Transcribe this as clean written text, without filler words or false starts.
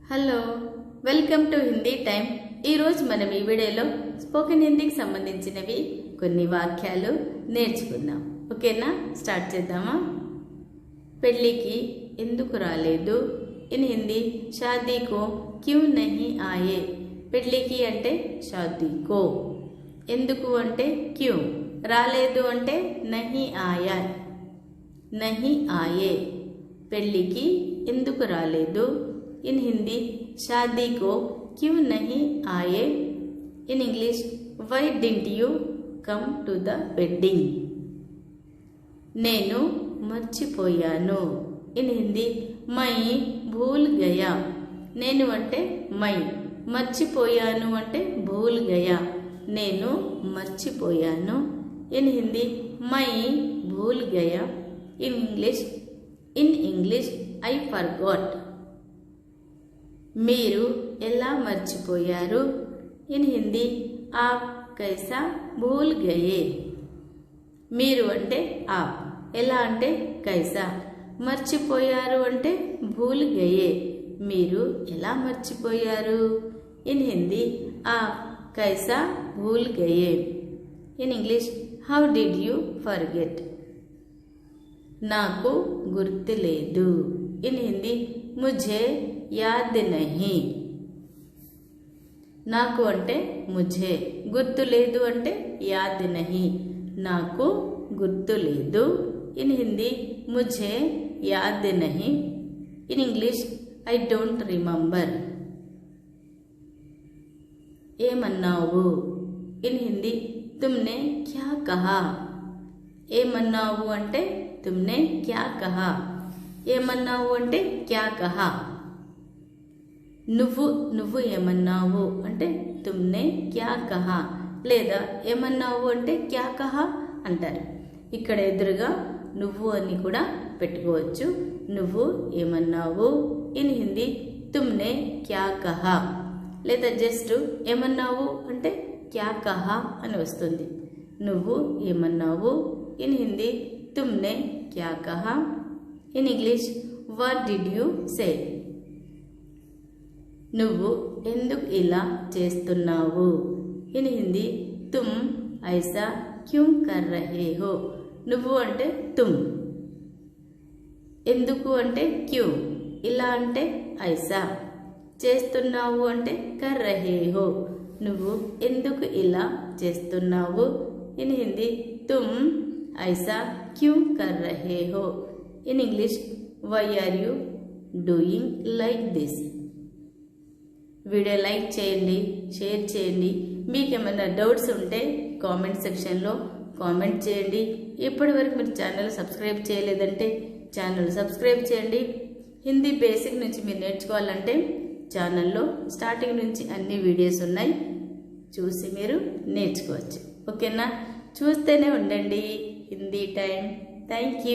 Hello welcome to Hindi time. ఈ రోజు మనం ఈ వీడియోలో స్పోకెన్ హిందీకి సంబంధించినవి కొన్ని వాక్యాలు నేర్చుకుందాం। ఓకేనా, స్టార్ట్ చేద్దామా। పెళ్ళికి ఎందుకు రాలేదు? ఇన్ హిందీ షాదీ కో క్యూ నహీ ఆయే। పెళ్ళికి అంటే షాదీ కో, ఎందుకు అంటే క్యూ, రాలేదు అంటే నహీ ఆయా, నహీ ఆయే। పెళ్ళికి ఎందుకు రాలేదు? इन हिंदी शादी को क्यों नहीं आए। In English why didn't you come to the wedding. నేను మర్చిపోయాను। ఇన్ హిందీ మై భూల్ గయా। నేను అంటే మై, మర్చిపోయాను అంటే భూల్ గయా, నేను మర్చిపోయాను। ఇన్ హిందీ మై భూల్ గయా। In English I forgot. మీరు ఎలా మర్చిపోయారు? ఇన్ హిందీ ఆప్ కైసా భూల్ గయే। మీరు అంటే ఆప్, ఎలా అంటే కైసా, మర్చిపోయారు అంటే భూల్ గయే, మీరు ఎలా మర్చిపోయారు? ఇన్ హిందీ ఆప్ కైసా భూల్ గయే। In English how did you forget. నాకు గుర్తులేదు। ఇన్ హిందీ ముझे యాద్ నహీ। నాకు అంటే ముझे, గుర్తు లేదు అంటే యాద్ నహీ, నాకు గుర్తు లేదు। ఇన్ హిందీ ముझे యాద్ నహీ। In English I don't remember. ఏమన్నావు? ఇన్ హిందీ తుమ్నే క్యా కహా। ఏమన్నావు అంటే తుమ్నే క్యా కహా, ఏమన్నావు అంటే క్యా కహా। నువ్వు ఏమన్నావు అంటే తుమ్నే క్యా కహా, లేదా ఏమన్నావు అంటే క్యా కహా అంటారు। ఇక్కడ ఎదురుగా నువ్వు అని కూడా పెట్టుకోవచ్చు। నువ్వు ఏమన్నావు? ఇన్ హిందీ తుమ్నే క్యా కహా, లేదా జస్ట్ ఏమన్నావు అంటే క్యా కహా అని వస్తుంది। నువ్వు ఏమన్నావు? ఇన్ హిందీ తుమ్నే క్యా కహా। In English what did you say. నువ్వు ఎందుకు ఇలా చేస్తున్నావు? ఇన్ హిందీ తుమ్ ఐసా క్యూం కర్ రహే హో। నువ్వు అంటే తుమ్, ఎందుకు అంటే క్యూ, ఇలా అంటే ఐసా, చేస్తున్నావు అంటే కర్ రహే హో, నువ్వు ఎందుకు ఇలా చేస్తున్నావు? ఇన్ హిందీ తుమ్ ఐసా క్యూం కర్ రహే హో। In English why are you doing like this. Video like చేయండి, షేర్ చేయండి। మీకు ఏమైనా డౌట్స్ ఉంటే కామెంట్ సెక్షన్లో కామెంట్ చేయండి। ఇప్పటివరకు మీరు ఛానల్ సబ్స్క్రైబ్ చేయలేదంటే ఛానల్ సబ్స్క్రైబ్ చేయండి। హిందీ బేసిక్ నుంచి మీరు నేర్చుకోవాలంటే ఛానల్లో స్టార్టింగ్ నుంచి అన్ని వీడియోస్ ఉన్నాయి, చూసి మీరు నేర్చుకోవచ్చు। ఓకేనా, చూస్తూనే ఉండండి హిందీ టైం। Thank you.